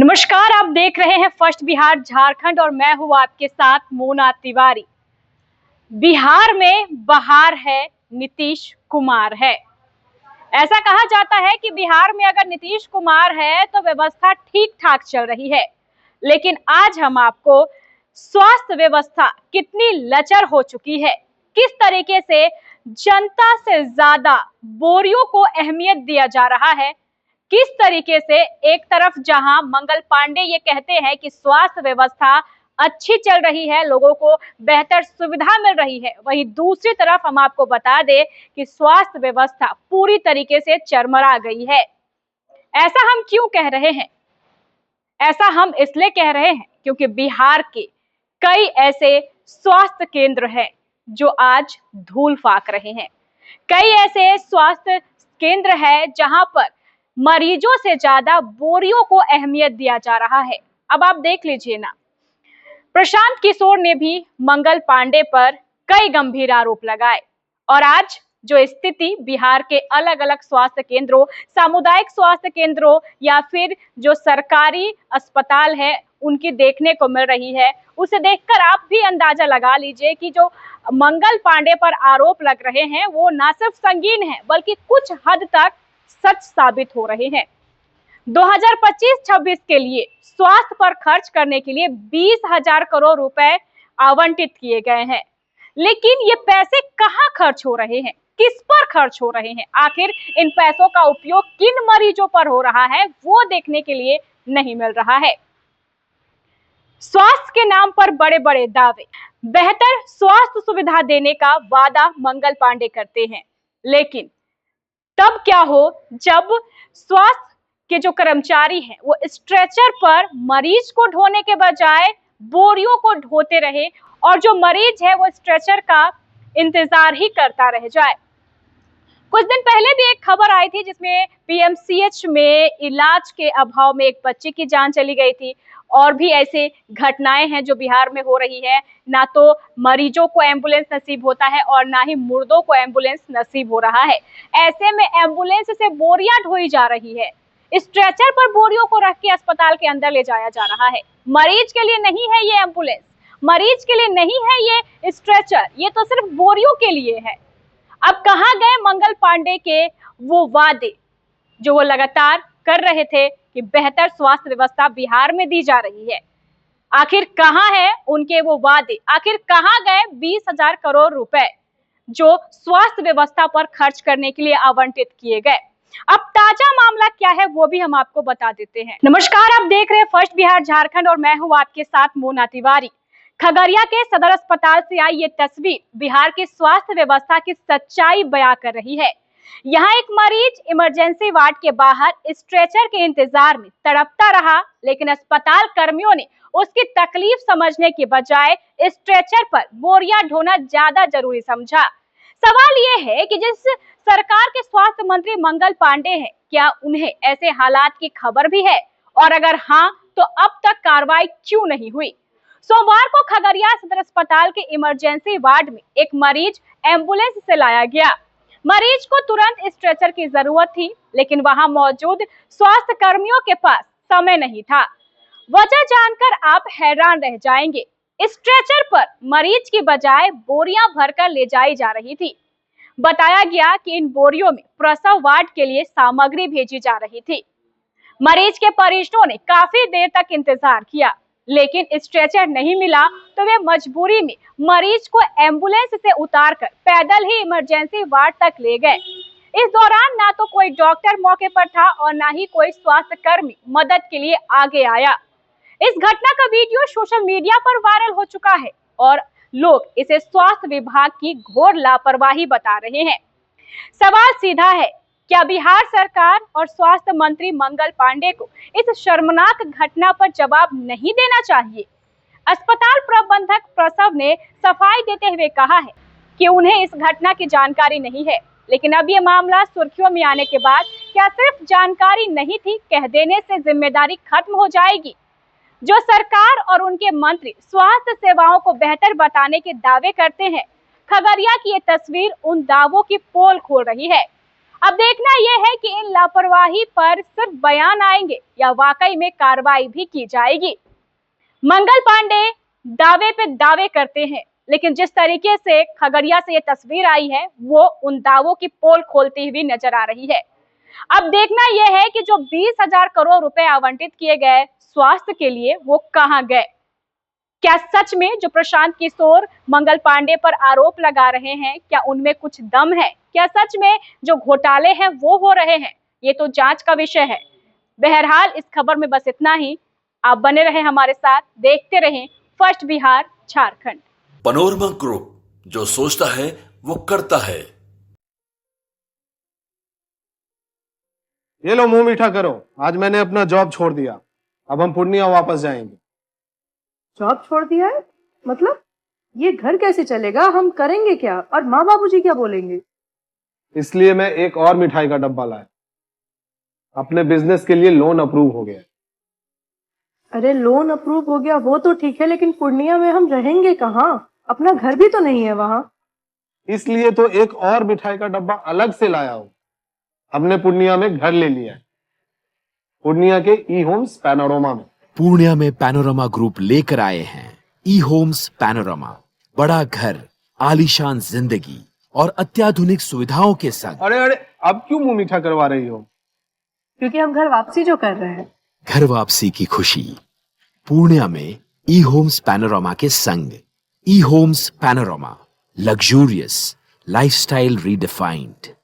नमस्कार, आप देख रहे हैं फर्स्ट बिहार झारखंड और मैं हूं आपके साथ मोना तिवारी। बिहार में बहार है, नीतीश कुमार है। ऐसा कहा जाता है कि बिहार में अगर नीतीश कुमार है तो व्यवस्था ठीक ठाक चल रही है, लेकिन आज हम आपको स्वास्थ्य व्यवस्था कितनी लचर हो चुकी है, किस तरीके से जनता से ज्यादा बोरियों को अहमियत दिया जा रहा है, किस तरीके से एक तरफ जहां मंगल पांडे ये कहते हैं कि स्वास्थ्य व्यवस्था अच्छी चल रही है, लोगों को बेहतर सुविधा मिल रही है, वहीं दूसरी तरफ हम आपको बता दें कि स्वास्थ्य व्यवस्था पूरी तरीके से चरमरा गई है। ऐसा हम क्यों कह रहे हैं? ऐसा हम इसलिए कह रहे हैं क्योंकि बिहार के कई ऐसे स्वास्थ्य केंद्र हैं जो आज धूल फाक रहे हैं। कई ऐसे स्वास्थ्य केंद्र है जहां पर मरीजों से ज्यादा बोरियों को अहमियत दिया जा रहा है। अब आप देख लीजिए ना, प्रशांत किशोर ने भी मंगल पांडे पर कई गंभीर आरोप लगाए और आज जो स्थिति बिहार के अलग अलग स्वास्थ्य केंद्रों, सामुदायिक स्वास्थ्य केंद्रों या फिर जो सरकारी अस्पताल है उनकी देखने को मिल रही है, उसे देखकर आप भी अंदाजा लगा लीजिए कि जो मंगल पांडे पर आरोप लग रहे हैं वो ना सिर्फ संगीन है बल्कि कुछ हद तक सच साबित हो रहे हैं। 2025-26 के लिए स्वास्थ्य पर खर्च करने के लिए 20,000 करोड़ रुपए आवंटित किए गए हैं, लेकिन ये पैसे कहां खर्च हो रहे हैं, किस पर खर्च हो रहे हैं, आखिर इन पैसों का उपयोग किन मरीजों पर हो रहा है वो देखने के लिए नहीं मिल रहा है। स्वास्थ्य के नाम पर बड़े बड़े दावे, बेहतर स्वास्थ्य सुविधा देने का वादा मंगल पांडे करते हैं, लेकिन तब क्या हो जब स्वास्थ्य के जो कर्मचारी हैं वो स्ट्रेचर पर मरीज को ढोने के बजाय बोरियों को ढोते रहे और जो मरीज है वो स्ट्रेचर का इंतजार ही करता रह जाए। कुछ दिन पहले भी एक खबर आई थी जिसमें पीएमसीएच में इलाज के अभाव में एक बच्चे की जान चली गई थी और भी ऐसे घटनाएं हैं जो बिहार में हो रही है। ना तो मरीजों को एम्बुलेंस नसीब होता है और ना ही मुर्दों को एम्बुलेंस नसीब हो रहा है। ऐसे में एम्बुलेंस से बोरियां ढोई जा रही है, स्ट्रेचर पर बोरियों को रख के अस्पताल के अंदर ले जाया जा रहा है। मरीज के लिए नहीं है ये एम्बुलेंस, मरीज के लिए नहीं है ये स्ट्रेचर, ये तो सिर्फ बोरियों के लिए है। अब कहाँ गए मंगल पांडे के वो वादे जो वो लगातार कर रहे थे कि बेहतर स्वास्थ्य व्यवस्था बिहार में दी जा रही है? आखिर कहाँ है उनके वो वादे? आखिर कहाँ गए 20,000 करोड़ रुपए जो स्वास्थ्य व्यवस्था पर खर्च करने के लिए आवंटित किए गए? अब ताजा मामला क्या है वो भी हम आपको बता देते हैं। नमस्कार, आप देख रहे हैं फर्स्ट बिहार झारखंड और मैं हूं आपके साथ मोना तिवारी। खगड़िया के सदर अस्पताल से आई ये तस्वीर बिहार की स्वास्थ्य व्यवस्था की सच्चाई बयां कर रही है। यहाँ एक मरीज इमरजेंसी वार्ड के बाहर स्ट्रेचर के इंतजार में तड़पता रहा, लेकिन अस्पताल कर्मियों ने उसकी तकलीफ समझने के बजाय स्ट्रेचर पर बोरियां ढोना ज्यादा जरूरी समझा। सवाल ये है कि जिस सरकार के स्वास्थ्य मंत्री मंगल पांडे हैं, क्या उन्हें ऐसे हालात की खबर भी है, और अगर हाँ तो अब तक कार्रवाई क्यों नहीं हुई? सोमवार को खगड़िया सदर अस्पताल के इमरजेंसी वार्ड में एक मरीज एम्बुलेंस से लाया गया। मरीज को तुरंत स्ट्रेचर की जरूरत थी, लेकिन वहां मौजूद स्वास्थ्य कर्मियों के पास समय नहीं था। वजह जानकर आप हैरान रह जाएंगे, स्ट्रेचर पर मरीज की बजाय बोरियां भरकर ले जाई जा रही थी। बताया गया कि इन बोरियों में प्रसव वार्ड के लिए सामग्री भेजी जा रही थी। मरीज के परिजनों ने काफी देर तक इंतजार किया, लेकिन स्ट्रेचर नहीं मिला तो वे मजबूरी में मरीज को एम्बुलेंस से उतारकर पैदल ही इमरजेंसी वार्ड तक ले गए। इस दौरान ना तो कोई डॉक्टर मौके पर था और ना ही कोई स्वास्थ्य कर्मी मदद के लिए आगे आया। इस घटना का वीडियो सोशल मीडिया पर वायरल हो चुका है और लोग इसे स्वास्थ्य विभाग की घोर लापरवाही बता रहे हैं। सवाल सीधा है, क्या बिहार सरकार और स्वास्थ्य मंत्री मंगल पांडे को इस शर्मनाक घटना पर जवाब नहीं देना चाहिए? अस्पताल प्रबंधक प्रसव ने सफाई देते हुए कहा है कि उन्हें इस घटना की जानकारी नहीं है, लेकिन अब ये मामला सुर्खियों में आने के बाद क्या सिर्फ जानकारी नहीं थी कह देने से जिम्मेदारी खत्म हो जाएगी? जो सरकार और उनके मंत्री स्वास्थ्य सेवाओं को बेहतर बताने के दावे करते हैं, खगड़िया की ये तस्वीर उन दावों की पोल खोल रही है। अब देखना यह है कि इन लापरवाही पर सिर्फ बयान आएंगे या वाकई में कार्रवाई भी की जाएगी। मंगल पांडे दावे पे दावे करते हैं, लेकिन जिस तरीके से खगड़िया से ये तस्वीर आई है वो उन दावों की पोल खोलती हुई नजर आ रही है। अब देखना यह है कि जो 20,000 करोड़ रुपए आवंटित किए गए स्वास्थ्य के लिए वो कहां गए। क्या सच में जो प्रशांत किशोर मंगल पांडे पर आरोप लगा रहे हैं, क्या उनमें कुछ दम है? क्या सच में जो घोटाले हैं वो हो रहे हैं? ये तो जांच का विषय है। बहरहाल इस खबर में बस इतना ही। आप बने रहे हमारे साथ, देखते रहें first Bihar Jharkhand. Panorama group, जो सोचता है वो करता है। ये लो मुंह मीठा करो, आज मैंने अपना जॉब छोड़ दिया। अब हम पूर्णिया वापस जाएंगे। जॉब छोड़ दिया है? मतलब ये घर कैसे चलेगा? हम करेंगे क्या? और माँ बाबूजी क्या बोलेंगे? इसलिए मैं एक और मिठाई का डब्बा लाया। अपने बिजनेस के लिए लोन अप्रूव हो गया। अरे लोन अप्रूव हो गया वो तो ठीक है, लेकिन पूर्णिया में हम रहेंगे कहाँ? अपना घर भी तो नहीं है वहाँ। इसलिए तो एक और मिठाई का डब्बा अलग से लाया हूँ। हमने पूर्णिया में घर ले लिया है, पूर्णिया के ई होम्स पैनोरमा में। पूर्णिया में पैनोरमा ग्रुप लेकर आए हैं ई होम्स पैनोरमा। बड़ा घर, आलीशान जिंदगी और अत्याधुनिक सुविधाओं के संग। अरे अब क्यों मुंह मीठा करवा रही हो? क्योंकि हम घर वापसी जो कर रहे हैं। घर वापसी की खुशी पूर्णिया में ई होम्स पैनोरमा के संग। ई Homes Panorama, luxurious lifestyle redefined.